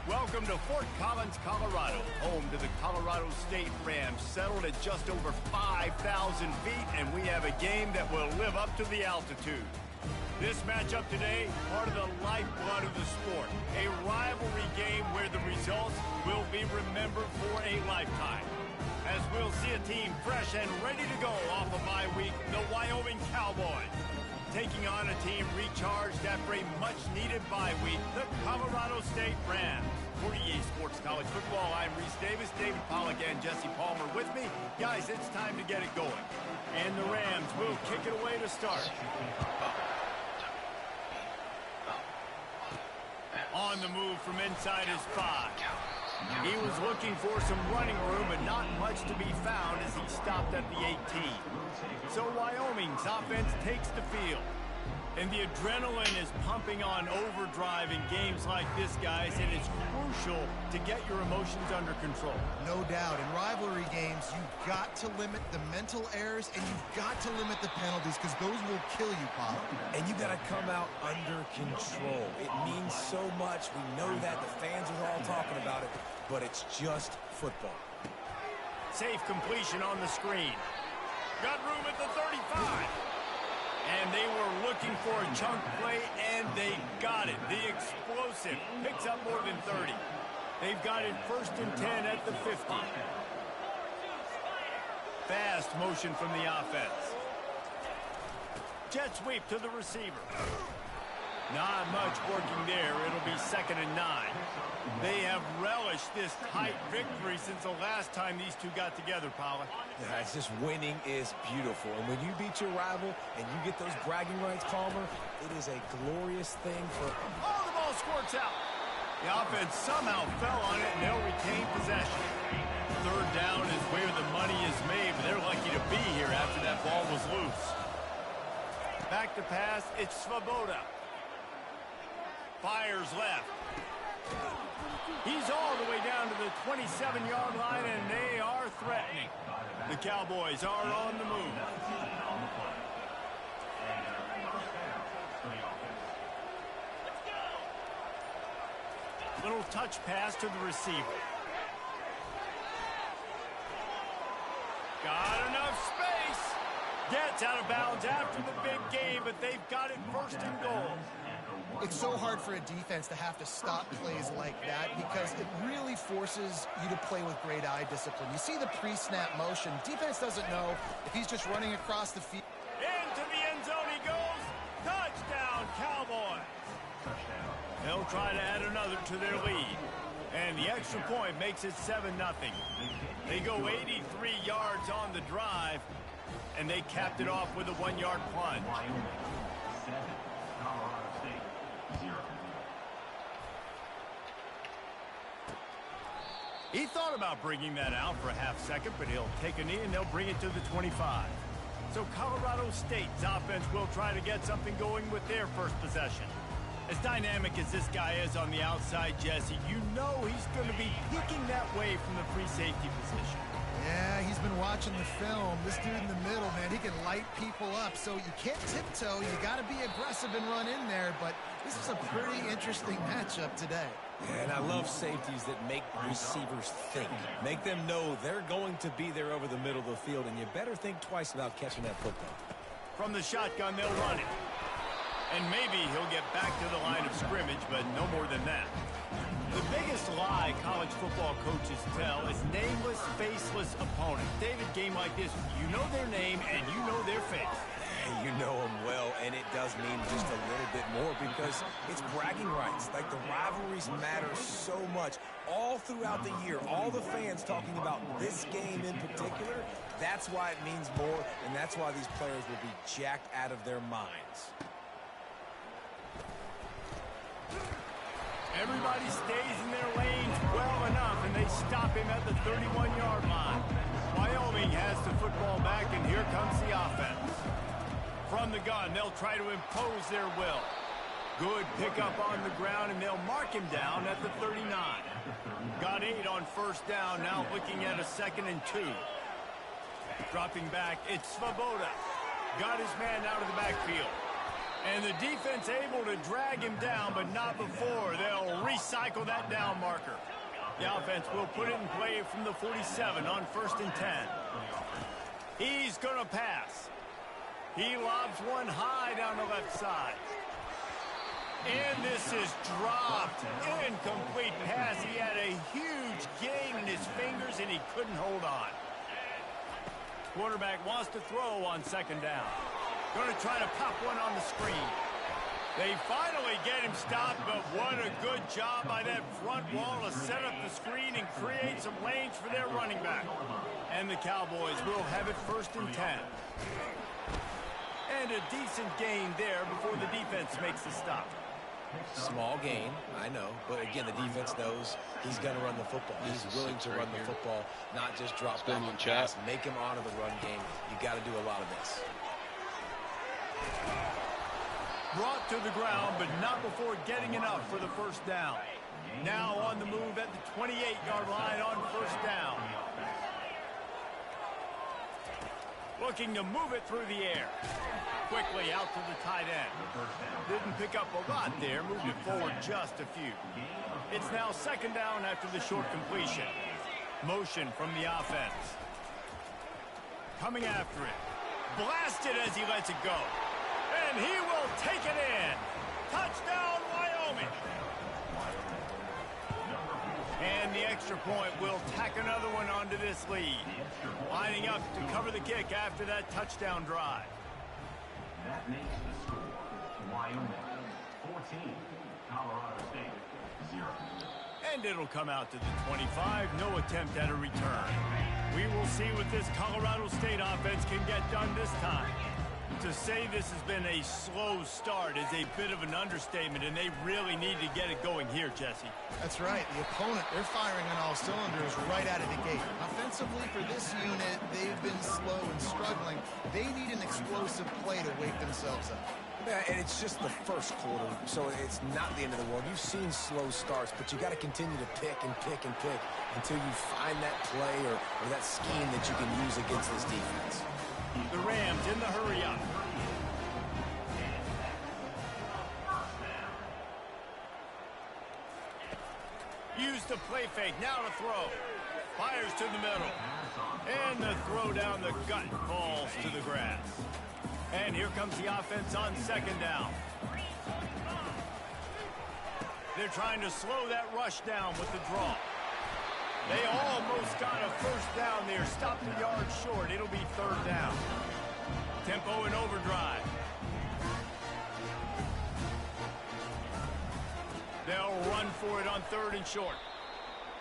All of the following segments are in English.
Welcome to Fort Collins, Colorado, home to the Colorado State Rams, settled at just over 5,000 feet, and we have a game that will live up to the altitude. This matchup today, part of the lifeblood of the sport, a rivalry game where the results will be remembered for a lifetime. As we'll see a team fresh and ready to go off of bye week, the Wyoming Cowboys. Taking on a team recharged after a much-needed bye week, the Colorado State Rams. For EA Sports College Football, I'm Reese Davis, David Pollack, and Jesse Palmer with me. Guys, it's time to get it going. And the Rams will kick it away to start. On the move from inside his 5. He was looking for some running room, but not much to be found as he stopped at the 18. So Wyoming's offense takes the field. And the adrenaline is pumping on overdrive in games like this, guys, and it's crucial to get your emotions under control. No doubt. In rivalry games, you've got to limit the mental errors, and you've got to limit the penalties, because those will kill you, Paul. And you got to come out under control. It means so much. We know that. The fans are all talking about it, but it's just football. Safe completion on the screen. Got room at the 35. And they were looking for a chunk play, and they got it. The explosive picks up more than 30. They've got it 1st and 10 at the 50. Fast motion from the offense. Jet sweep to the receiver. Not much working there. It'll be 2nd and 9. They have relished this tight victory since the last time these two got together, Paula. Yeah, it's just winning is beautiful. And when you beat your rival and you get those bragging rights, Palmer, it is a glorious thing for... Oh, the ball squirts out. The offense somehow fell on it, and they'll retain possession. 3rd down is where the money is made, but they're lucky to be here after that ball was loose. Back to pass, it's Svoboda. Fires left. He's all the way down to the 27-yard line, and they are threatening. The Cowboys are on the move. Little touch pass to the receiver. Got enough space. Gets out of bounds after the big game, but they've got it 1st and goal. It's so hard for a defense to have to stop plays like that, because it really forces you to play with great eye discipline. You see the pre-snap motion. Defense doesn't know if he's just running across the field. Into the end zone he goes. Touchdown, Cowboys. They'll try to add another to their lead. And the extra point makes it 7-0. They go 83 yards on the drive, and they capped it off with a 1-yard plunge. He thought about bringing that out for a half-second, but he'll take a knee and they'll bring it to the 25. So Colorado State's offense will try to get something going with their first possession. As dynamic as this guy is on the outside, Jesse, you know he's going to be peeking that way from the free safety position. Yeah, he's been watching the film. This dude in the middle, man, he can light people up. So you can't tiptoe. You got to be aggressive and run in there. But this is a pretty interesting matchup today. Yeah, and I love safeties that make receivers think. Make them know they're going to be there over the middle of the field, and you better think twice about catching that football. From the shotgun, they'll run it. And maybe he'll get back to the line of scrimmage, but no more than that. The biggest lie college football coaches tell is nameless, faceless opponents. David, game like this, you know their name and you know their face. You know them well, and it does mean just a little bit more because it's bragging rights. Like, the rivalries matter so much. All throughout the year, all the fans talking about this game in particular, that's why it means more, and that's why these players will be jacked out of their minds. Everybody stays in their lanes well enough, and they stop him at the 31-yard line. Wyoming has the football back, and here comes the offense. From the gun, they'll try to impose their will. Good pickup on the ground, and they'll mark him down at the 39. Got 8 on 1st down, now looking at a 2nd and 2. Dropping back, it's Svoboda. Got his man out of the backfield. And the defense able to drag him down, but not before. They'll recycle that down marker. The offense will put it in play from the 47 on 1st and 10. He's going to pass. He lobs one high down the left side. And this is dropped. Incomplete pass. He had a huge gain in his fingers, and he couldn't hold on. Quarterback wants to throw on 2nd down. Going to try to pop one on the screen. They finally get him stopped, but what a good job by that front wall to set up the screen and create some lanes for their running back. And the Cowboys will have it 1st and 10. And a decent gain there before the defense makes the stop. Small gain, I know, but again, the defense knows he's going to run the football. He's willing to run the football, not just drop back and pass. Make him honor the run game. You got to do a lot of this. Brought to the ground, but not before getting enough for the 1st down. Now on the move at the 28-yard line on 1st down. Looking to move it through the air. Quickly out to the tight end. Didn't pick up a lot there, moved it forward just a few. It's now 2nd down after the short completion. Motion from the offense. Coming after it. Blasted as he lets it go. And he will take it in. Touchdown, Wyoming. And the extra point will tack another one onto this lead. Lining up to cover the kick after that touchdown drive. That makes the score Wyoming 14, Colorado State 0. And it'll come out to the 25. No attempt at a return. We will see what this Colorado State offense can get done this time. To say this has been a slow start is a bit of an understatement, and they really need to get it going here, Jesse. That's right. The opponent, they're firing on all cylinders right out of the gate. Offensively, for this unit, they've been slow and struggling. They need an explosive play to wake themselves up. Yeah, and it's just the 1st quarter, so it's not the end of the world. You've seen slow starts, but you got to continue to pick and pick and pick until you find that play or that scheme that you can use against this defense. The Rams in the hurry up. Use the play fake, now to throw. Fires to the middle. And the throw down the gut falls to the grass. And here comes the offense on 2nd down. They're trying to slow that rush down with the draw. They almost got a 1st down there. Stopped a yard short. It'll be 3rd down. Tempo and overdrive. They'll run for it on 3rd and short.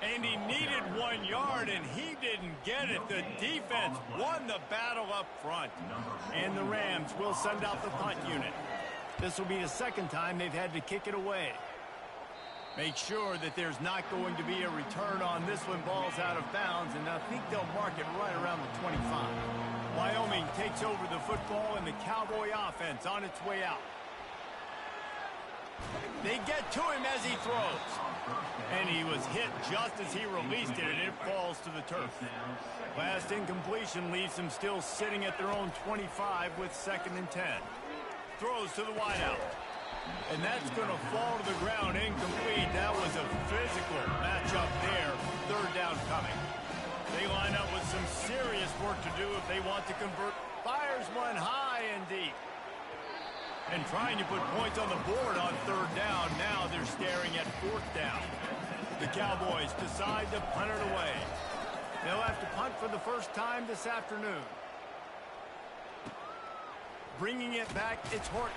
And he needed 1 yard, and he didn't get it. The defense won the battle up front. And the Rams will send out the punt unit. This will be the 2nd time they've had to kick it away. Make sure that there's not going to be a return on this when ball's out of bounds, and I think they'll mark it right around the 25. Wyoming takes over the football, and the Cowboy offense on its way out. They get to him as he throws. And he was hit just as he released it, and it falls to the turf. Last incompletion leaves them still sitting at their own 25 with 2nd and 10. Throws to the wideout. And that's going to fall to the ground incomplete. That was a physical matchup there. 3rd down coming. They line up with some serious work to do if they want to convert. Fires one high and deep. And trying to put points on the board on 3rd down. Now they're staring at 4th down. The Cowboys decide to punt it away. They'll have to punt for the 1st time this afternoon. Bringing it back, it's Horton.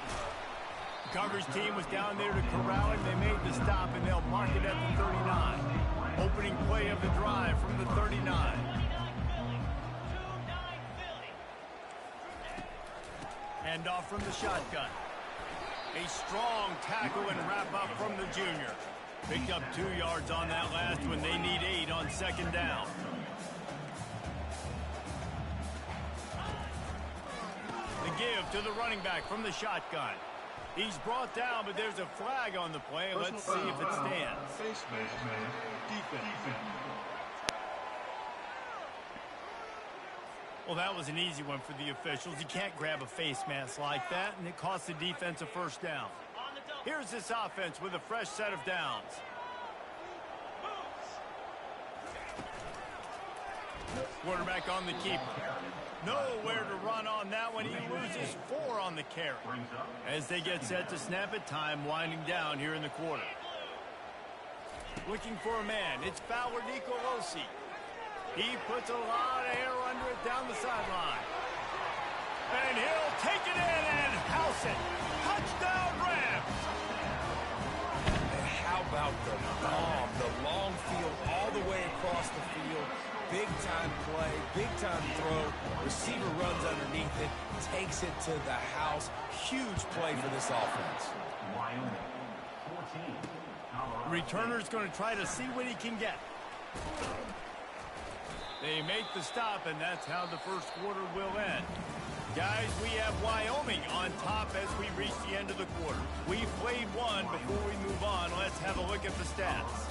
The coverage team was down there to corral him. They made the stop, and they'll mark it at the 39. Opening play of the drive from the 39. Hand off from the shotgun. A strong tackle and wrap up from the junior. Picked up 2 yards on that last one. They need 8 on 2nd down. The give to the running back from the shotgun. He's brought down, but there's a flag on the play. Let's see if it stands. Well, that was an easy one for the officials. You can't grab a face mask like that, and it cost the defense a first down. Here's this offense with a fresh set of downs. Quarterback on the keeper. Nowhere to run on that one. He loses 4 on the carry. As they get set to snap it, time winding down here in the quarter. Looking for a man. It's Fowler Nicolosi. He puts a lot of air under it down the sideline. And he'll take it in and house it. Touchdown, Rams. And how about the bomb? The long field all the way across the field. Big-time play, big-time throw. Receiver runs underneath it, takes it to the house. Huge play for this offense. Wyoming, 14. Colorado Returner's going to try to see what he can get. They make the stop, and that's how the first quarter will end. Guys, we have Wyoming on top as we reach the end of the quarter. We've played one. Before we move on, let's have a look at the stats.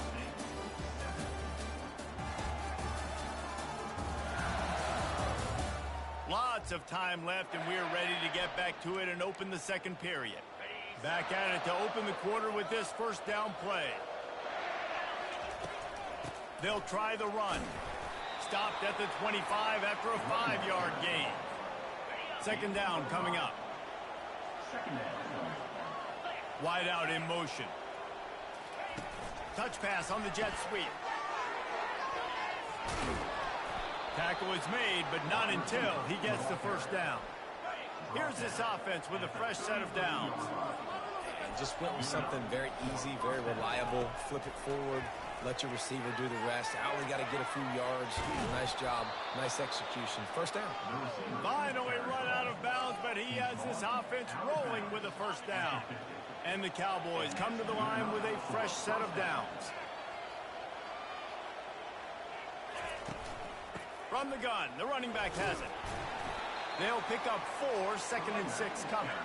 Lots of time left, and we're ready to get back to it and open the second period. Back at it to open the quarter with this first down play. They'll try the run. Stopped at the 25 after a 5-yard gain. Second down coming up. Wide out in motion. Touch pass on the jet sweep. Tackle is made, but not until he gets the first down. Here's this offense with a fresh set of downs. And just went with something very easy, very reliable. Flip it forward. Let your receiver do the rest. I only got to get a few yards. Nice job. Nice execution. First down. Finally run out of bounds, but he has this offense rolling with a first down. And the Cowboys come to the line with a fresh set of downs. From the gun, the running back has it. They'll pick up 4, 2nd and 6 coming.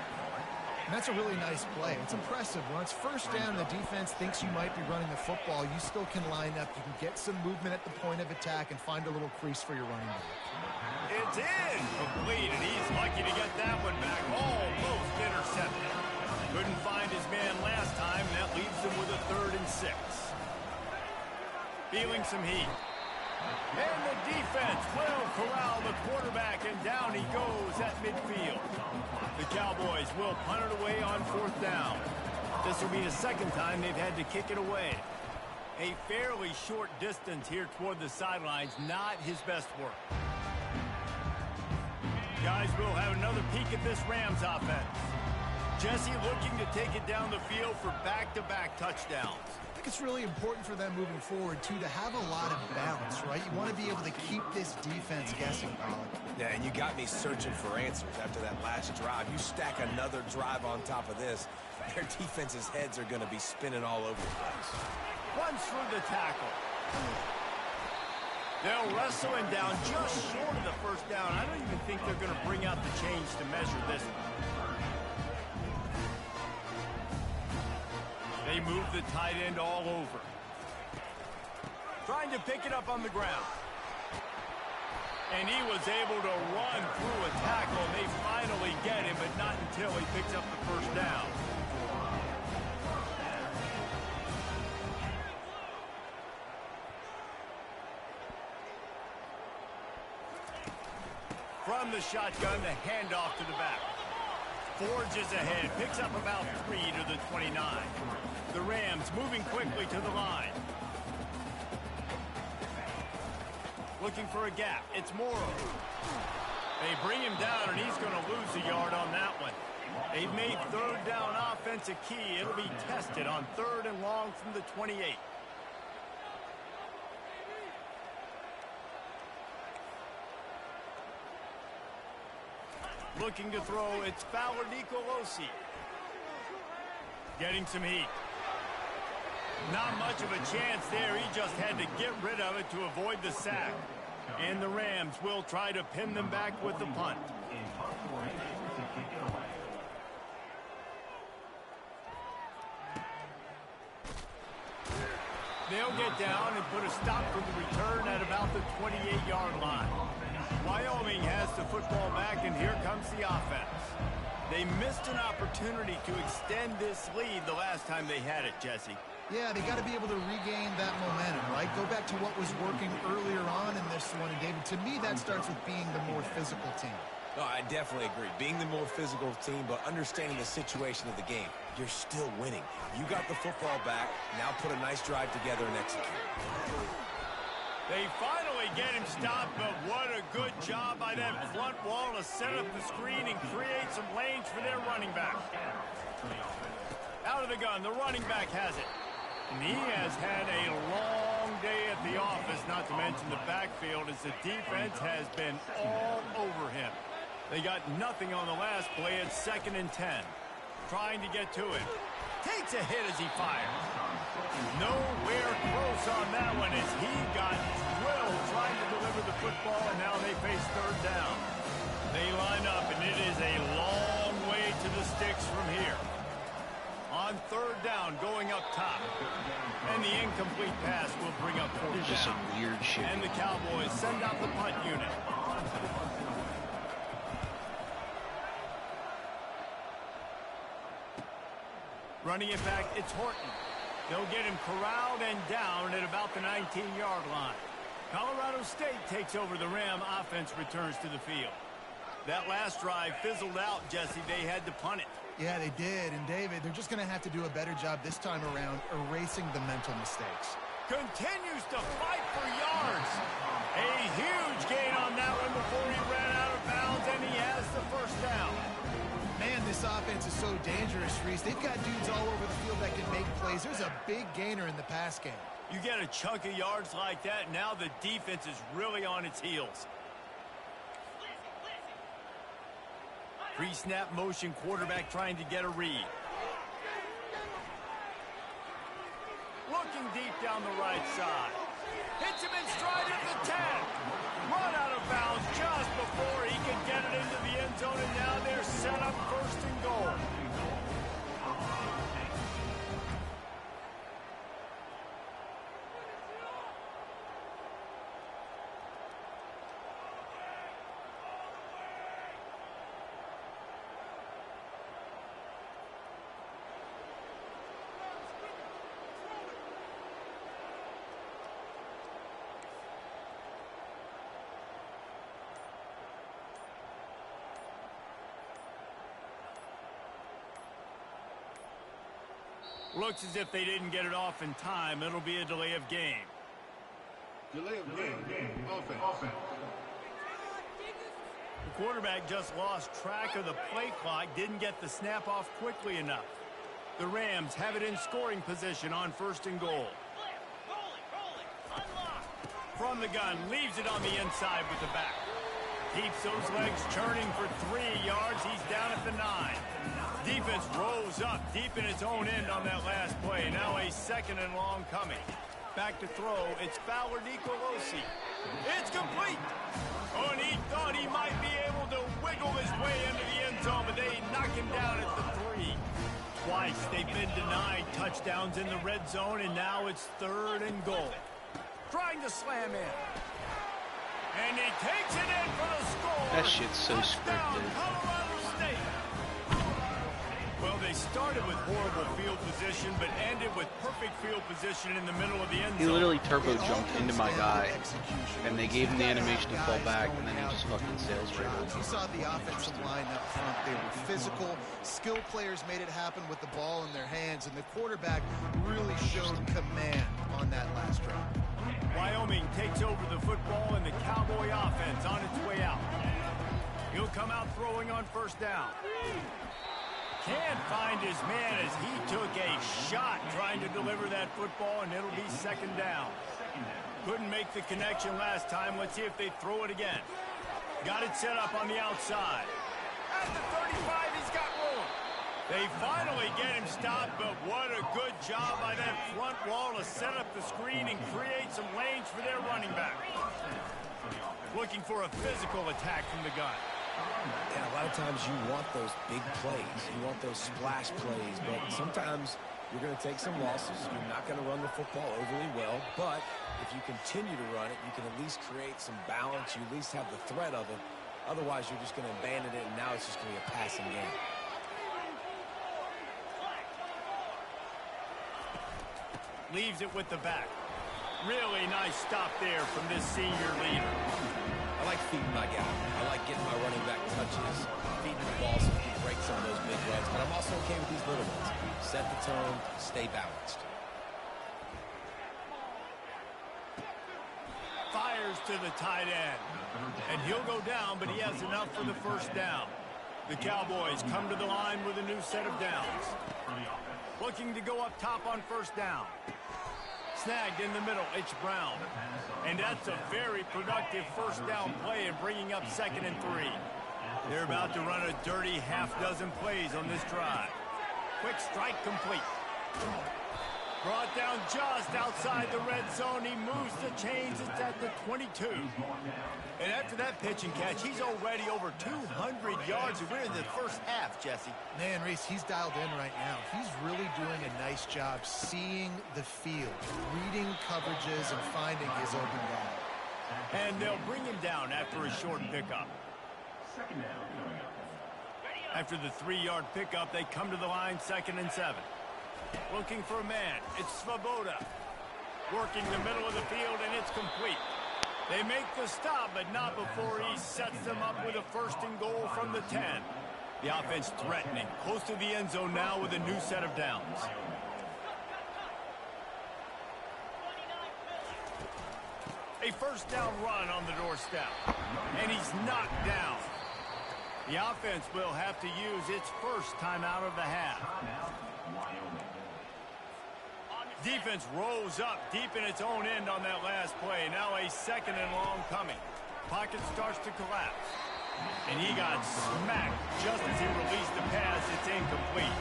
And that's a really nice play. It's impressive. When it's first down, the defense thinks you might be running the football. You still can line up. You can get some movement at the point of attack and find a little crease for your running back. It's in. Complete, and he's lucky to get that one back. Almost intercepted. Couldn't find his man last time, and that leaves him with a 3rd and 6. Feeling some heat. And the defense will corral the quarterback, and down he goes at midfield. The Cowboys will punt it away on 4th down. This will be the 2nd time they've had to kick it away. A fairly short distance here toward the sidelines, not his best work. Guys, we'll have another peek at this Rams offense. Jesse looking to take it down the field for back-to-back touchdowns. I think it's really important for them moving forward, too, to have a lot of balance, right? You want to be able to keep this defense guessing, Colin. Yeah, and you got me searching for answers after that last drive. You stack another drive on top of this, their defense's heads are going to be spinning all over the place. Runs through the tackle. They'll wrestle him down just short of the first down. I don't even think they're going to bring out the chains to measure this one. They move the tight end all over. Trying to pick it up on the ground. And he was able to run through a tackle. They finally get him, but not until he picks up the first down. From the shotgun, the handoff to the back. Forges ahead, picks up about 3 to the 29. The Rams moving quickly to the line. Looking for a gap. It's Morrow. They bring him down, and he's going to lose a yard on that one. They've made 3rd down offense a key. It'll be tested on 3rd and long from the 28. Looking to throw, it's Fowler Nicolosi. Getting some heat. Not much of a chance there. He just had to get rid of it to avoid the sack. And the Rams will try to pin them back with the punt. They'll get down and put a stop for the return at about the 28-yard line. Wyoming Wyoming has the football back, and here comes the offense. They missed an opportunity to extend this lead the last time they had it, Jesse. Yeah, they got to be able to regain that momentum, right? Go back to what was working earlier on in this one. And, David, to me, that starts with being the more physical team. No, I definitely agree. Being the more physical team, but understanding the situation of the game. You're still winning. You got the football back. Now put a nice drive together and execute. They finally get him stopped, but what a good job by that front wall to set up the screen and create some lanes for their running back. Out of the gun, the running back has it. And he has had a long day at the office, not to mention the backfield, as the defense has been all over him. They got nothing on the last play. It's 2nd and 10. Trying to get to him. Takes a hit as he fires. Nowhere close on that one as he got drilled trying to deliver the football, and now they face 3rd down. They line up, and it is a long way to the sticks from here. On 3rd down, going up top. And the incomplete pass will bring up 4th down. Just some weird shit. And the Cowboys send out the punt unit. Running it back, it's Horton. They'll get him corralled and down at about the 19-yard line. Colorado State takes over the Ram. Offense returns to the field. That last drive fizzled out, Jesse. They had to punt it. Yeah, they did. And, David, they're just going to have to do a better job this time around erasing the mental mistakes. Continues to fight for yards. A huge gain on that one before he ran out of bounds, and he has the 1st down. Man, this offense is so dangerous, Reese. They've got dudes all over the field that can make plays. There's a big gainer in the pass game. You get a chunk of yards like that, now the defense is really on its heels. Pre-snap motion, quarterback trying to get a read. Looking deep down the right side. Hits him in stride at the 10. Run out of bounds just before he can get it into the end zone, and now they're set up 1st and goal. Looks as if they didn't get it off in time. It'll be a delay of game. Delay of game. Offense. The quarterback just lost track of the play clock, didn't get the snap off quickly enough. The Rams have it in scoring position on 1st and goal. From the gun, leaves it on the inside with the back. Keeps those legs churning for 3 yards. He's down at the 9. Defense rose up deep in its own end on that last play. Now a 2nd and long coming. Back to throw. It's Fowler Nicolosi. It's complete. Oh, and he thought he might be able to wiggle his way into the end zone, but they knock him down at the 3. Twice they've been denied touchdowns in the red zone, and now it's 3rd and goal. Trying to slam in. And he takes it in for the score. That shit's so Touchdown, scripted. Colorado State. Well, they started with horrible field position, but ended with perfect field position in the middle of the end zone. He literally turbo jumped into my guy, and they gave him the animation to fall back, and then he just fucking sails right over. You saw the offensive line up front. They were physical. Skilled players made it happen with the ball in their hands, and the quarterback really showed command on that last drive. Wyoming takes over the football, and the Cowboy offense on its way out. He'll come out throwing on 1st down. Can't find his man as he took a shot trying to deliver that football, and it'll be 2nd down. Couldn't make the connection last time. Let's see if they throw it again. Got it set up on the outside. At the 35, he's got room. They finally get him stopped, but what a good job by that front wall to set up the screen and create some lanes for their running back. Looking for a physical attack from the gun. Yeah, a lot of times you want those big plays. You want those splash plays, but sometimes you're going to take some losses. You're not going to run the football overly well, but if you continue to run it, you can at least create some balance. You at least have the threat of it, Otherwise, you're just going to abandon it, and now it's just going to be a passing game. Leaves it with the back. Really nice stop there from this senior leader. I like feeding my guy. I like getting my running back touches, feeding the ball so he can break some of those big runs. But I'm also okay with these little ones. Set the tone, stay balanced. Fires to the tight end. And he'll go down, but he has enough for the first down. The Cowboys come to the line with a new set of downs. Looking to go up top on first down. Snagged in the middle, it's Brown. And that's a very productive first down play and bringing up 2nd and 3. They're about to run a dirty half-dozen plays on this drive. Quick strike complete. Brought down just outside the red zone. He moves the chains. It's at the 22. And after that pitch and catch, he's already over 200 yards. We're in the first half, Jesse. Man, Reese, he's dialed in right now. He's really doing a nice job seeing the field, reading coverages, and finding his open guy. And they'll bring him down after a short pickup. After the 3-yard pickup, they come to the line, 2nd and 7. Looking for a man. It's Svoboda. Working the middle of the field, and it's complete. They make the stop, but not before he sets them up with a 1st and goal from the 10. The offense threatening. Close to the end zone now with a new set of downs. A first down run on the doorstep. And he's knocked down. The offense will have to use its first timeout of the half. Defense rose up deep in its own end on that last play. Now a 2nd and long coming. Pocket starts to collapse. And he got smacked just as he released the pass. It's incomplete.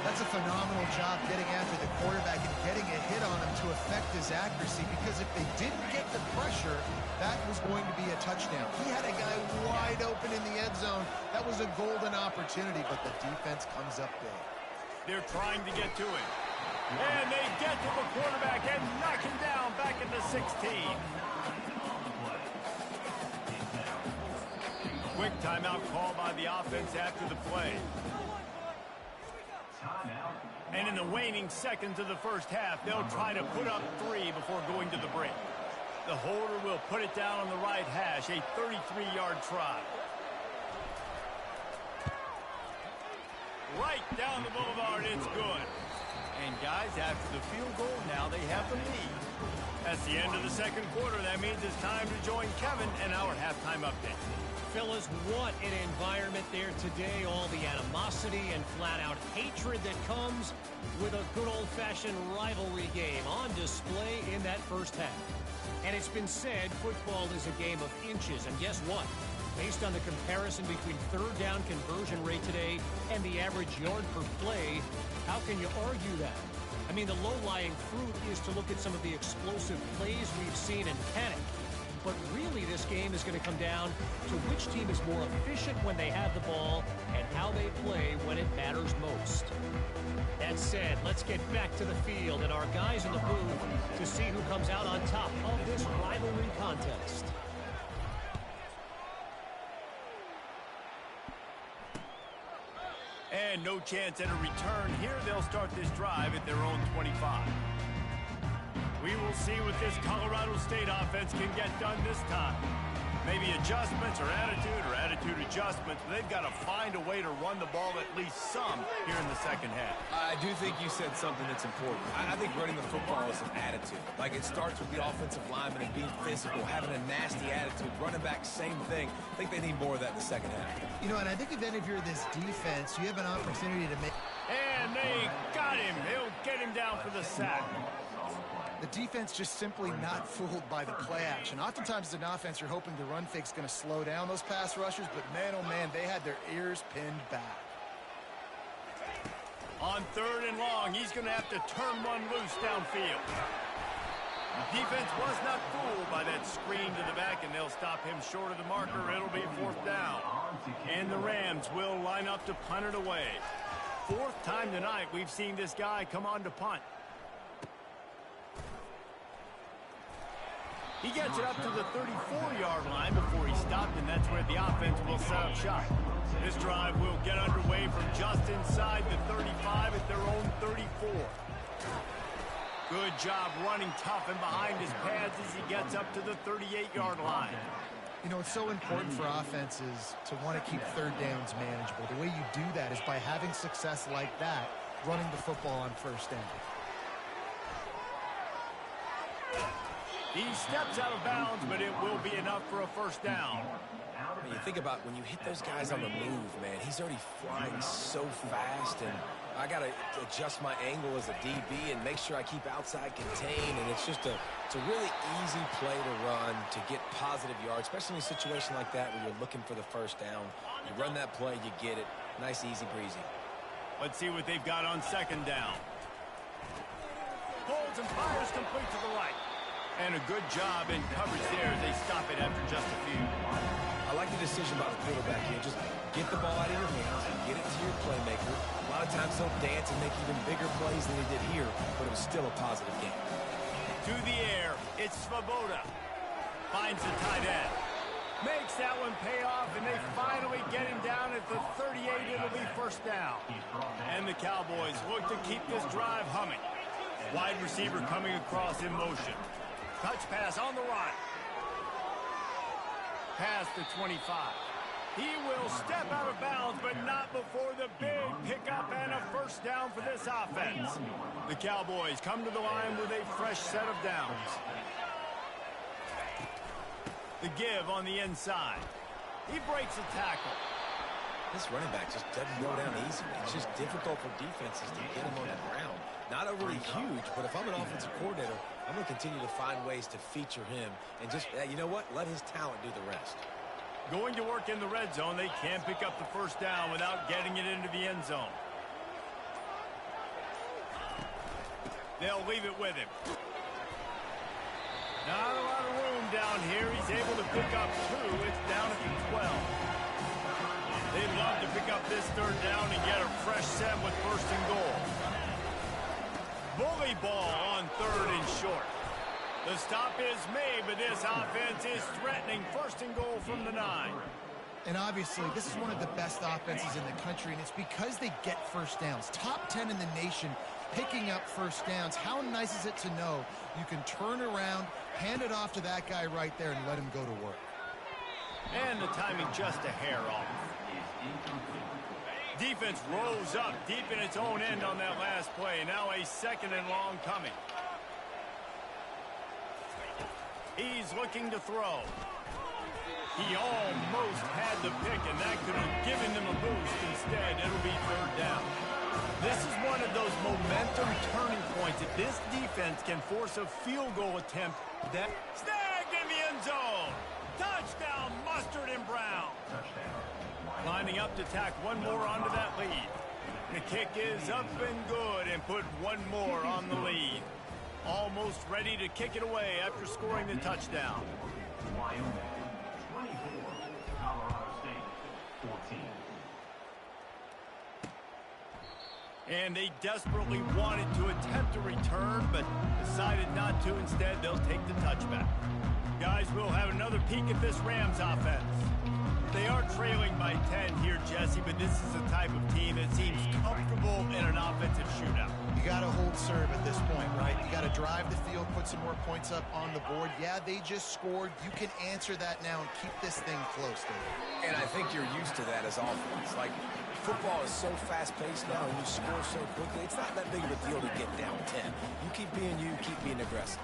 That's a phenomenal job getting after the quarterback and getting a hit on him to affect his accuracy, because if they didn't get the pressure, that was going to be a touchdown. He had a guy wide open in the end zone. That was a golden opportunity, but the defense comes up big. They're trying to get to him. And they get to the quarterback and knock him down back into 16. Quick timeout call by the offense after the play. And in the waning seconds of the first half, they'll try to put up 3 before going to the break. The holder will put it down on the right hash, a 33-yard try. Right down the boulevard, it's good. And guys, after the field goal, now they have the lead. That's the end of the second quarter. That means it's time to join Kevin and our halftime update. Fellas, what an environment there today. All the animosity and flat-out hatred that comes with a good old-fashioned rivalry game on display in that first half. And it's been said football is a game of inches. And guess what? Based on the comparison between third down conversion rate today and the average yard per play, how can you argue that? I mean, the low-lying fruit is to look at some of the explosive plays we've seen and panic. But really, this game is going to come down to which team is more efficient when they have the ball and how they play when it matters most. That said, let's get back to the field and our guys in the booth to see who comes out on top of this rivalry contest. And no chance at a return here. They'll start this drive at their own 25. We will see what this Colorado State offense can get done this time. Maybe adjustments or attitude adjustments. They've got to find a way to run the ball at least some here in the second half. I do think you said something that's important. I think running the football is an attitude. Like, it starts with the offensive lineman and being physical, having a nasty attitude. Running back, same thing. I think they need more of that in the second half. You know, and I think if any of you are this defense, you have an opportunity to make... And they got him. They'll get him down for the sack. The defense just simply not fooled by the play action. Oftentimes, as an offense, you're hoping the run fake's going to slow down those pass rushers, but man, oh man, they had their ears pinned back. On 3rd and long, he's going to have to turn one loose downfield. Defense was not fooled by that screen to the back, and they'll stop him short of the marker. It'll be 4th down. And the Rams will line up to punt it away. 4th time tonight we've seen this guy come on to punt. He gets it up to the 34-yard line before he stopped, and that's where the offense will set up shop. This drive will get underway from just inside the 35 at their own 34. Good job running tough and behind his pads as he gets up to the 38-yard line. You know, it's so important for offenses to want to keep third downs manageable. The way you do that is by having success like that, running the football on first down. He steps out of bounds, but it will be enough for a first down. When you think about when you hit those guys on the move, man, he's already flying so fast, and I got to adjust my angle as a DB and make sure I keep outside contained, and it's a really easy play to run to get positive yards, especially in a situation like that where you're looking for the first down. You run that play, you get it. Nice, easy breezy. Let's see what they've got on second down. Holds and fires complete to the right. And a good job in coverage there as they stop it after just a few. I like the decision by the quarterback here. Just get the ball out of your hands, get it to your playmaker. A lot of times he'll dance and make even bigger plays than he did here, but it was still a positive game. To the air, it's Svoboda. Finds the tight end. Makes that one pay off, and they finally get him down at the 38. It'll be first down. And the Cowboys look to keep this drive humming. Wide receiver coming across in motion. Touch pass on the right. Past the 25. He will step out of bounds, but not before the big pickup and a first down for this offense. The Cowboys come to the line with a fresh set of downs. The give on the inside. He breaks a tackle. This running back just doesn't go down easy. It's just difficult for defenses to get him on the ground. Not overly huge, but if I'm an offensive coordinator, I'm going to continue to find ways to feature him and just, you know what, let his talent do the rest. Going to work in the red zone, they can't pick up the first down without getting it into the end zone. They'll leave it with him. Not a lot of room down here. He's able to pick up 2. It's down at the 12. They'd love to pick up this third down and get a fresh set with first and goal. Bully ball on third and short. The stop is made, but this offense is threatening first and goal from the 9. And obviously, this is one of the best offenses in the country, and it's because they get first downs. Top 10 in the nation picking up first downs. How nice is it to know you can turn around, hand it off to that guy right there, and let him go to work. And the timing just a hair off. Defense rose up deep in its own end on that last play. Now a second and long coming. He's looking to throw. He almost had the pick, and that could have given them a boost. Instead, it'll be third down. This is one of those momentum turning points. If this defense can force a field goal attempt, that snagged in the end zone. Touchdown, Mustard and Brown. Lining up to tack one more onto that lead. The kick is up and good and put one more on the lead. Almost ready to kick it away after scoring the touchdown. Wyoming, 24. Colorado State, 14. And they desperately wanted to attempt a return, but decided not to. Instead, they'll take the touchback. Guys, we'll have another peek at this Rams offense. They are trailing by 10 here, Jesse, but this is the type of team that seems comfortable in an offensive shootout. You got to hold serve at this point, right? You got to drive the field, put some more points up on the board. Yeah, they just scored. You can answer that now and keep this thing close, David. And I think you're used to that as offense. Like, football is so fast-paced now, and you score so quickly, it's not that big of a deal to get down 10. You keep being aggressive.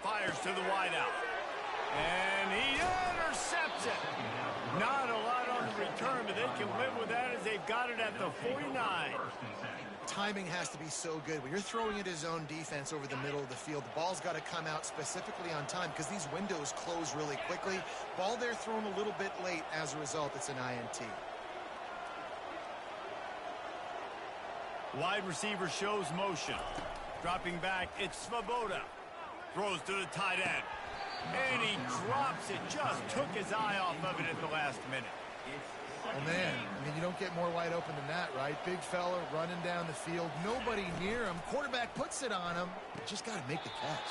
Fires to the wideout. And he intercepts it. Not a lot on the return, but they can live with that as they've got it at the 49. Timing has to be so good. When you're throwing it his own defense over the middle of the field, the ball's got to come out specifically on time because these windows close really quickly. Ball there thrown a little bit late. As a result, it's an INT. Wide receiver shows motion. Dropping back, it's Svoboda. Throws to the tight end. And he drops it. Just took his eye off of it at the last minute. Well, man, I mean, you don't get more wide open than that, right? Big fella running down the field. Nobody near him. Quarterback puts it on him. Just got to make the catch.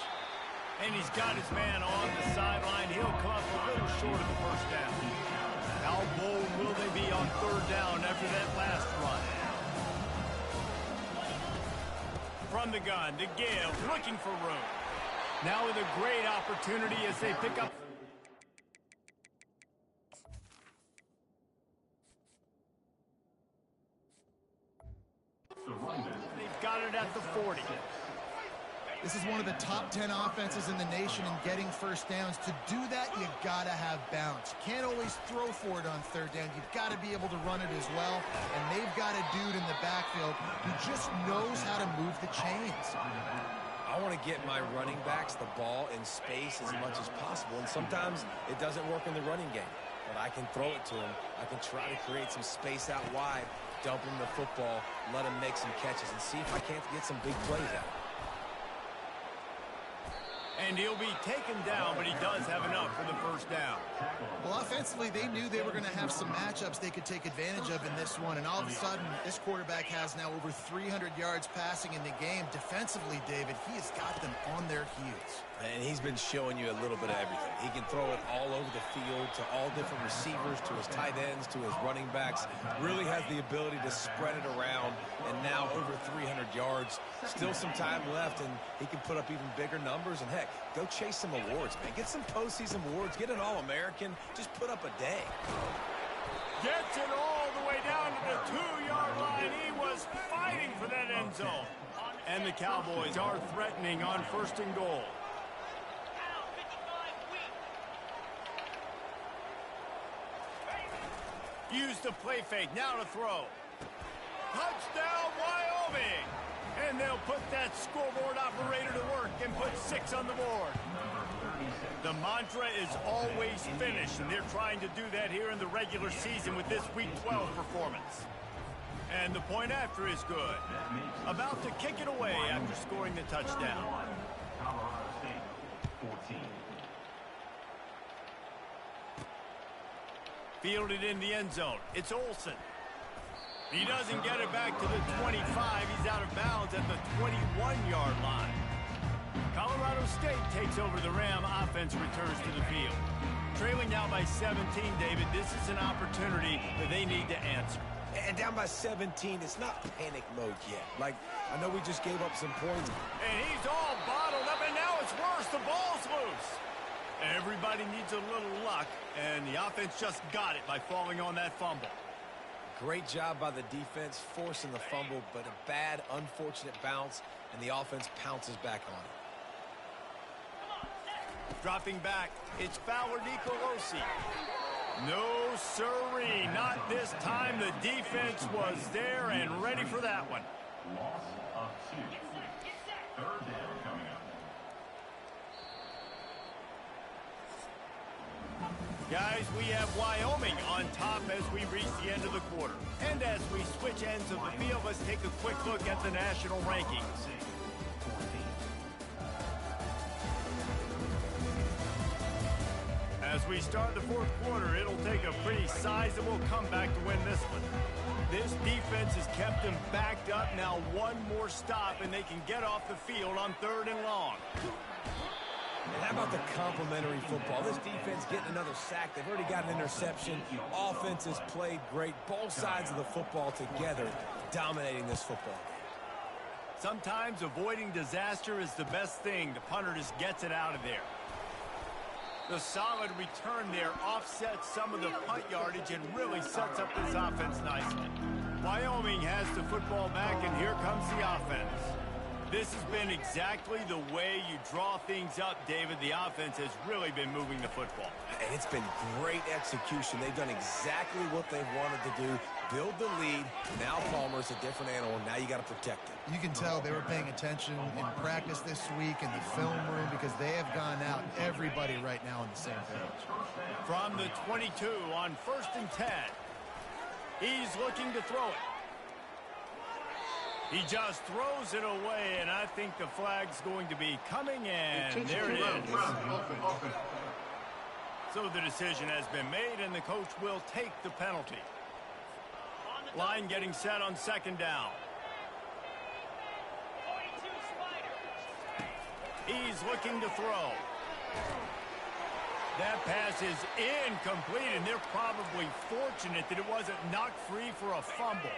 And he's got his man on the sideline. He'll come up a little short of the first down. How bold will they be on third down after that last run? From the gun, to give, looking for room. Now with a great opportunity as they pick up. They've got it at the 40. This is one of the top 10 offenses in the nation in getting first downs. To do that, you gotta have balance. You can't always throw for it on third down. You've got to be able to run it as well. And they've got a dude in the backfield who just knows how to move the chains. I want to get my running backs the ball in space as much as possible. And sometimes it doesn't work in the running game. But I can throw it to him. I can try to create some space out wide, dump him the football, let him make some catches, and see if I can't get some big plays out of it. And he'll be taken down, but he does have enough for the first down. Well, offensively, they knew they were going to have some matchups they could take advantage of in this one. And all of a sudden, this quarterback has now over 300 yards passing in the game. Defensively, David, he has got them on their heels. And he's been showing you a little bit of everything. He can throw it all over the field to all different receivers, to his tight ends, to his running backs. Really has the ability to spread it around. And now over 300 yards. Still some time left, and he can put up even bigger numbers. And, heck, go chase some awards, man. Get some postseason awards. Get an All-American. Just put up a day. Gets it all the way down to the 2-yard line. He was fighting for that end zone. And the Cowboys are threatening on first and goal. Use the play fake. Now to throw. Touchdown, Wyoming! And they'll put that scoreboard operator to work and put 6 on the board. The mantra is always finish, and they're trying to do that here in the regular season with this Week 12 performance. And the point after is good. About to kick it away after scoring the touchdown. Colorado State, 14. Fielded in the end zone. It's Olsen. He doesn't get it back to the 25. He's out of bounds at the 21-yard line. Colorado State takes over the Ram. Offense returns to the field. Trailing now by 17, David. This is an opportunity that they need to answer. And down by 17, it's not panic mode yet. Like, I know we just gave up some points. And he's all bottled up, and now it's worse. The ball's loose. Everybody needs a little luck, and the offense just got it by falling on that fumble. Great job by the defense forcing the fumble, but a bad, unfortunate bounce, and the offense pounces back on it. Dropping back, it's Fowler Nicolosi. No, sirree, not this time. The defense was there and ready for that one. Loss of 2. Third down coming up. Guys, we have Wyoming on top as we reach the end of the quarter. And as we switch ends of the field, let's take a quick look at the national rankings. As we start the fourth quarter, it'll take a pretty sizable comeback to win this one. This defense has kept them backed up. Now one more stop, and they can get off the field on 3rd and long. And how about the complimentary football? This defense getting another sack. They've already got an interception. Offense has played great. Both sides of the football together dominating this football game. Sometimes avoiding disaster is the best thing. The punter just gets it out of there. The solid return there offsets some of the punt yardage and really sets up this offense nicely. Wyoming has the football back, and here comes the offense. This has been exactly the way you draw things up, David. The offense has really been moving the football. And it's been great execution. They've done exactly what they've wanted to do. Build the lead. Now Palmer's a different animal. Now you got to protect it. You can tell they were paying attention in practice this week in the film room because they have gone out, everybody right now on the same page. From the 22 on 1st and 10. He's looking to throw it. He just throws it away, and I think the flag's going to be coming, and there it is. So the decision has been made, and the coach will take the penalty. Line getting set on 2nd down. He's looking to throw. That pass is incomplete, and they're probably fortunate that it wasn't knocked free for a fumble.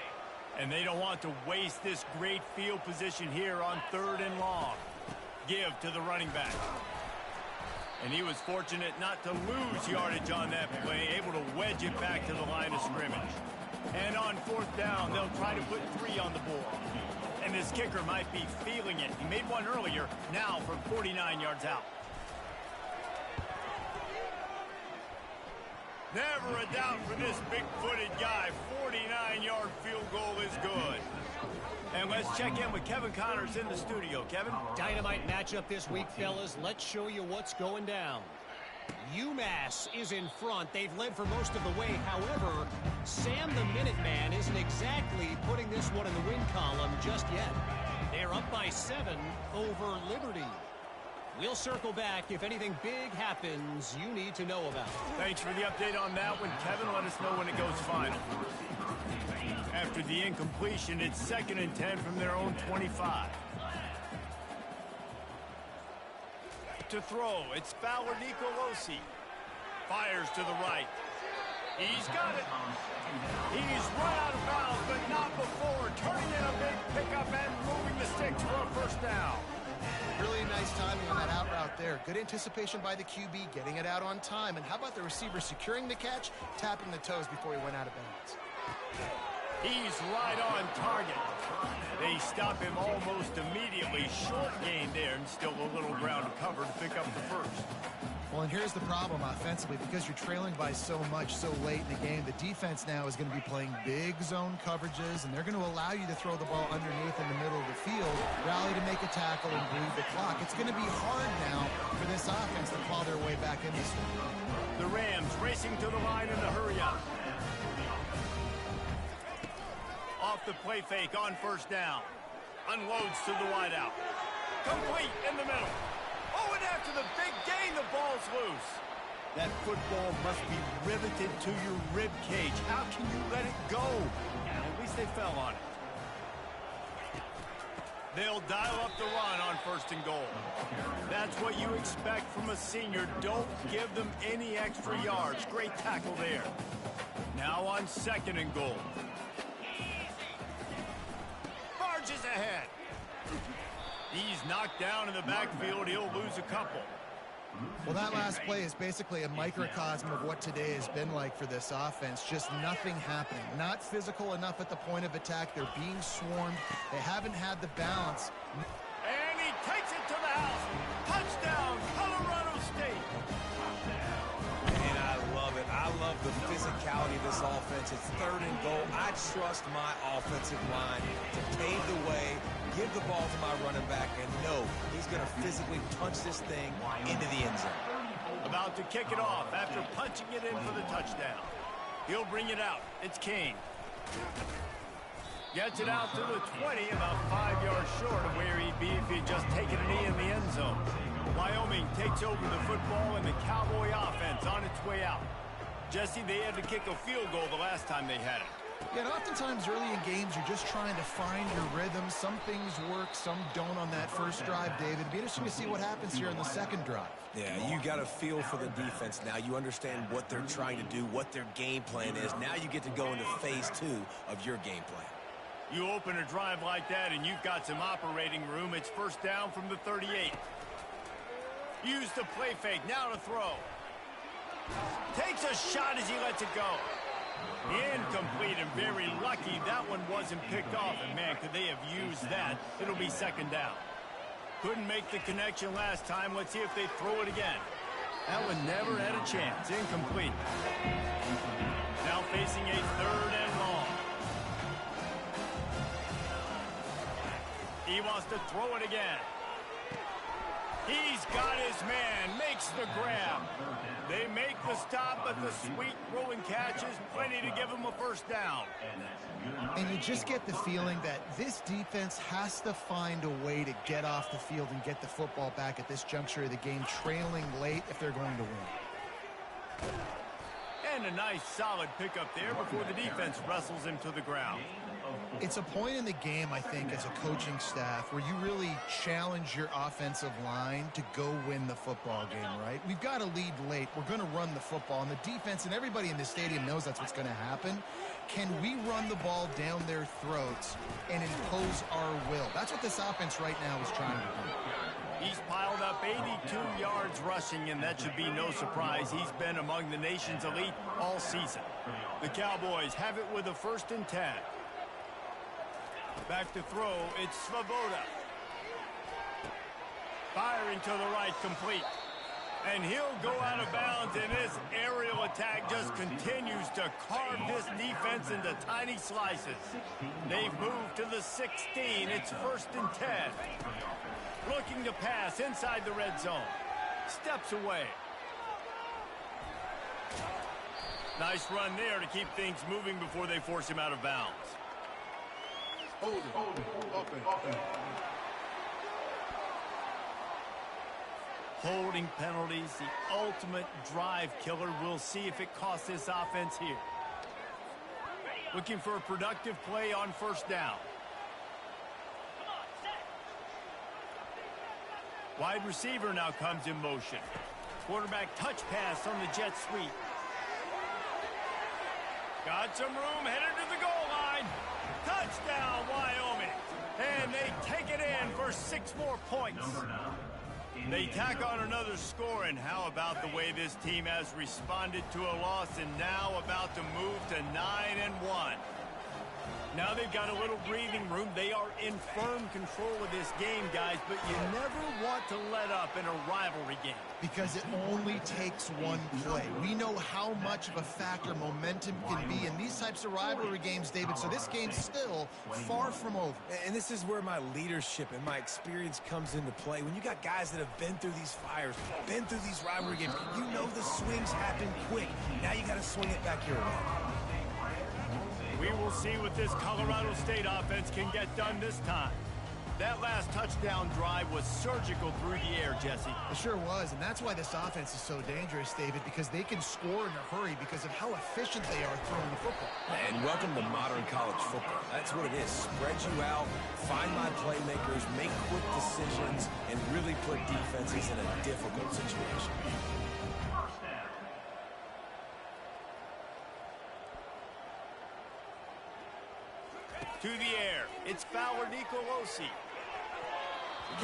And they don't want to waste this great field position here on 3rd and long. Give to the running back. And he was fortunate not to lose yardage on that play, able to wedge it back to the line of scrimmage. And on 4th down, they'll try to put 3 on the board. And this kicker might be feeling it. He made one earlier, now from 49 yards out. Never a doubt for this big-footed guy. 49-yard field goal is good. And let's check in with Kevin Connors in the studio. Kevin? Dynamite matchup this week, fellas. Let's show you what's going down. UMass is in front. They've led for most of the way. However, Sam the Minuteman isn't exactly putting this one in the win column just yet. They're up by 7 over Liberty. We'll circle back if anything big happens you need to know about. Thanks for the update on that one, Kevin. Let us know when it goes final. After the incompletion, it's 2nd and 10 from their own 25. To throw, it's Fowler Nicolosi. Fires to the right. He's got it. He's run out of bounds, but not before. Turning in a big pickup and moving the sticks for a 1st down. Really nice timing on that out route there. Good anticipation by the QB, getting it out on time. And how about the receiver securing the catch, tapping the toes before he went out of bounds? He's right on target. They stop him almost immediately. Short gain there, and still a little ground to cover to pick up the 1st. Well, and here's the problem offensively. Because you're trailing by so much so late in the game, the defense now is going to be playing big zone coverages, and they're going to allow you to throw the ball underneath in the middle of the field, rally to make a tackle, and bleed the clock. It's going to be hard now for this offense to claw their way back in this one. The Rams racing to the line in the hurry-up. Off the play fake on 1st down. Unloads to the wideout. Complete in the middle. Oh, and after the big gain, the ball's loose. That football must be riveted to your rib cage. How can you let it go? At least they fell on it. They'll dial up the run on 1st and goal. That's what you expect from a senior. Don't give them any extra yards. Great tackle there. Now on 2nd and goal. Barges ahead. He's knocked down in the backfield. He'll lose a couple. Well, that last play is basically a microcosm of what today has been like for this offense. Just nothing happening. Not physical enough at the point of attack. They're being swarmed. They haven't had the balance. And he takes it to the house. Touchdown, Colorado State. And I love it. I love the physicality of this offense. It's 3rd and goal. I trust my offensive line to pave the way, give the ball to my running back, and know he's going to physically punch this thing into the end zone. About to kick it off after punching it in for the touchdown. He'll bring it out. It's King. Gets it out to the 20, about 5 yards short of where he'd be if he'd just taken a knee in the end zone. Wyoming takes over the football, and the Cowboy offense on its way out. Jesse, they had to kick a field goal the last time they had it. Yeah, and oftentimes early in games, you're just trying to find your rhythm. Some things work, some don't on that first drive, David. It'd be interesting to see what happens here on the 2nd drive. Yeah, you got a feel for the defense now. You understand what they're trying to do, what their game plan is. Now you get to go into phase 2 of your game plan. You open a drive like that, and you've got some operating room. It's 1st down from the 38. Use the play fake. Now to throw. Takes a shot as he lets it go. Incomplete, and very lucky that one wasn't picked off. And, man, could they have used that? It'll be 2nd down. Couldn't make the connection last time. Let's see if they throw it again. That one never had a chance. Incomplete. Now facing a 3rd and long. He wants to throw it again. He's got his man, makes the grab. They make the stop, but the sweet throwing catch is plenty to give him a 1st down. And you just get the feeling that this defense has to find a way to get off the field and get the football back at this juncture of the game, trailing late if they're going to win. And a nice solid pickup there before the defense wrestles him to the ground. It's a point in the game, I think, as a coaching staff where you really challenge your offensive line to go win the football game, right? We've got to lead late. We're going to run the football, and the defense and everybody in the stadium knows that's what's going to happen. Can we run the ball down their throats and impose our will? That's what this offense right now is trying to do. He's piled up 82 yards rushing, and that should be no surprise. He's been among the nation's elite all season. The Cowboys have it with a 1st and 10. Back to throw, it's Svoboda. Firing to the right, complete. And he'll go out of bounds, and this aerial attack just continues to carve this defense into tiny slices. They've moved to the 16. It's 1st and 10. Looking to pass inside the red zone. Steps away. Nice run there to keep things moving before they force him out of bounds. Holding penalties, the ultimate drive killer. We'll see if it costs this offense here. Looking for a productive play on 1st down. Wide receiver now comes in motion. Quarterback touch pass on the jet sweep. Got some room, headed to the goal line. Touchdown, Wyoming. And they take it in for 6 more points. They tack on another score, and how about the way this team has responded to a loss and now about to move to 9-1. Now they've got a little breathing room. They are in firm control of this game, guys, but you never want to let up in a rivalry game. Because it only takes one play. We know how much of a factor momentum can be in these types of rivalry games, David, so this game's still far from over. And this is where my leadership and my experience comes into play. When you got guys that have been through these fires, been through these rivalry games, you know the swings happen quick. Now you got to swing it back your way. We will see what this Colorado State offense can get done this time. That last touchdown drive was surgical through the air, Jesse. It sure was, and that's why this offense is so dangerous, David, because they can score in a hurry because of how efficient they are throwing the football. And welcome to modern college football. That's what it is. Spread you out, find my playmakers, make quick decisions, and really put defenses in a difficult situation. To the air, it's Fowler Nicolosi.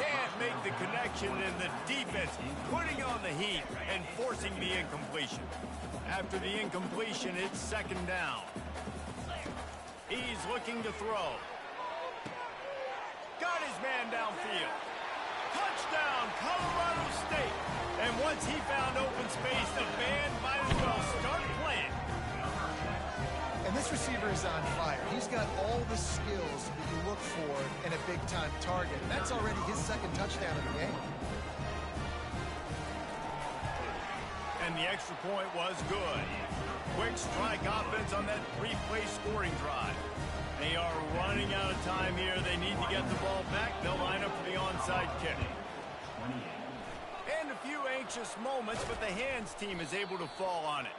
Can't make the connection, and the defense putting on the heat and forcing the incompletion. After the incompletion, it's 2nd down. He's looking to throw. Got his man downfield. Touchdown, Colorado State. And once he found open space, the band might as well start playing. And this receiver is on fire. He's got all the skills that you look for in a big-time target. And that's already his 2nd touchdown of the game. And the extra point was good. Quick strike offense on that 3-play scoring drive. They are running out of time here. They need to get the ball back. They'll line up for the onside kick. And a few anxious moments, but the hands team is able to fall on it.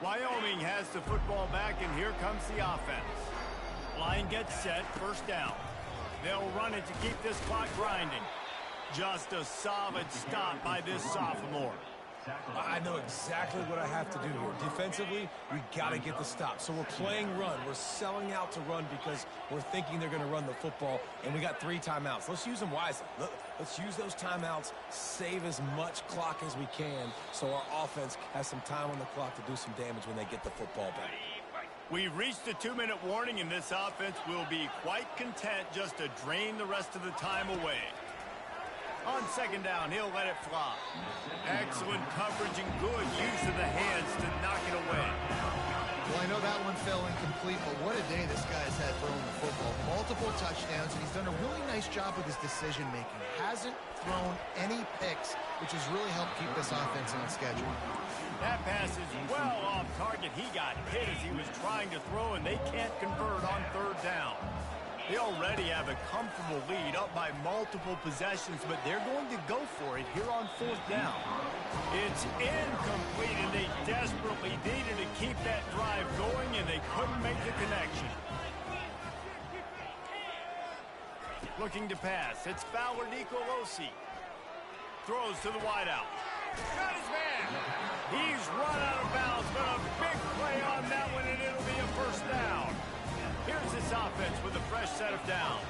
Wyoming has the football back, and here comes the offense. Line gets set, 1st down. They'll run it to keep this clock grinding. Just a solid stop by this sophomore. I know exactly what I have to do here. Defensively, we got to get the stop. So we're playing run. We're selling out to run because we're thinking they're going to run the football, and we got 3 timeouts. Let's use them wisely. Let's use those timeouts, save as much clock as we can so our offense has some time on the clock to do some damage when they get the football back. We've reached the 2-minute warning, and this offense will be quite content just to drain the rest of the time away. On 2nd down, he'll let it fly. Excellent coverage and good use of the hands to knock it away. Well, I know that one fell incomplete, but what a day this guy's had throwing the football. Multiple touchdowns, and he's done a really nice job with his decision-making. Hasn't thrown any picks, which has really helped keep this offense on schedule. That pass is well off target. He got hit as he was trying to throw, and they can't convert on 3rd down. They already have a comfortable lead, up by multiple possessions, but they're going to go for it here on 4th down. It's incomplete, and they desperately needed to keep that drive going, and they couldn't make the connection. Looking to pass. It's Fowler Nicolosi. Throws to the wideout. Got his man. He's run out of bounds, but a big play on that one, and it'll be a first down. Here's this offense with a fresh set of downs.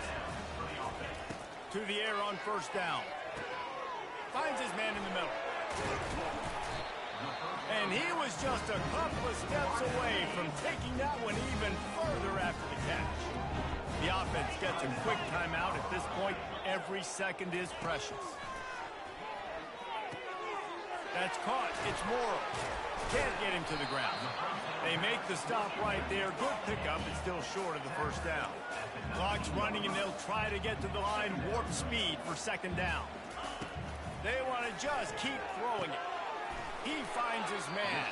To the air on 1st down. Finds his man in the middle. And he was just a couple of steps away from taking that one even further after the catch. The offense gets a quick timeout. At this point, every second is precious. That's caught. It's Morrow. Can't get him to the ground. They make the stop right there. Good pickup. It's still short of the first down. Clock's running, and they'll try to get to the line. Warp speed for 2nd down. They want to just keep throwing it. He finds his man.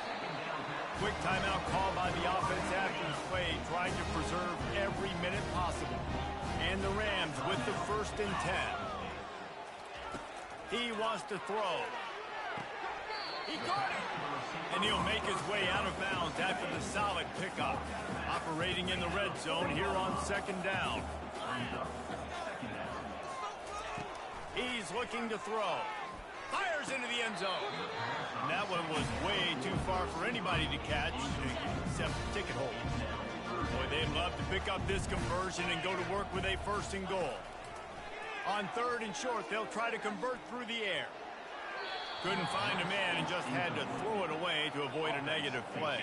Quick timeout call by the offense after the play, trying to preserve every minute possible. And the Rams with the 1st and 10. He wants to throw. He got it. And he'll make his way out of bounds after the solid pickup. Operating in the red zone here on 2nd down. He's looking to throw. Fires into the end zone. And that one was way too far for anybody to catch, except the ticket holder. Boy, they'd love to pick up this conversion and go to work with a 1st and goal. On 3rd and short, they'll try to convert through the air. Couldn't find a man and just had to throw it away to avoid a negative play.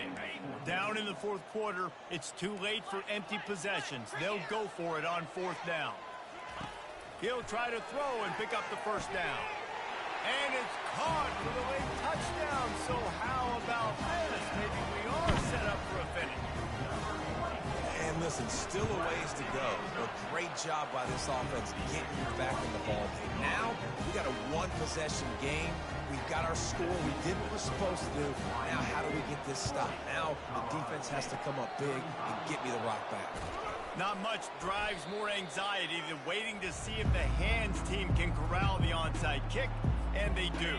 Down in the 4th quarter, it's too late for empty possessions. They'll go for it on 4th down. He'll try to throw and pick up the 1st down. And it's caught for the late touchdown. So how about this? Maybe we are set up for a finish. And listen, still a ways to go, but great job by this offense getting you back in the ball game. Now, we got a 1-possession game. We've got our score. We did what we're supposed to do. Now, how do we get this stopped? Now, the defense has to come up big and get me the rock back. Not much drives more anxiety than waiting to see if the hands team can corral the onside kick, and they do.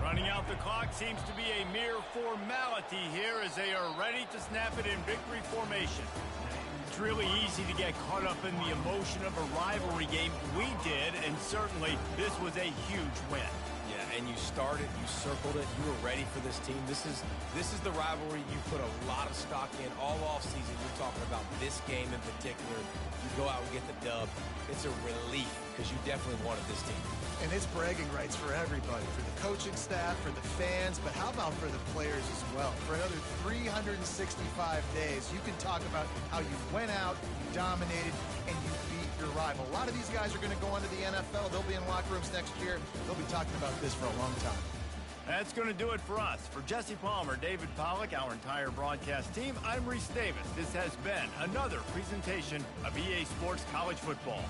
Running out the clock seems to be a mere formality here as they are ready to snap it in victory formation. It's really easy to get caught up in the emotion of a rivalry game. We did, and certainly this was a huge win. Yeah, and you started, you circled it, you were ready for this team. This is the rivalry you put a lot of stock in all offseason. You're talking about this game in particular. You go out and get the dub. It's a relief because you definitely wanted this team. And it's bragging rights for everybody, for the coaching staff, for the fans, but how about for the players as well? For another 365 days, you can talk about how you went out, you dominated, and you beat your rival. A lot of these guys are going to go on to the NFL. They'll be in locker rooms next year. They'll be talking about this for a long time. That's going to do it for us. For Jesse Palmer, David Pollack, our entire broadcast team, I'm Reese Davis. This has been another presentation of EA Sports College Football.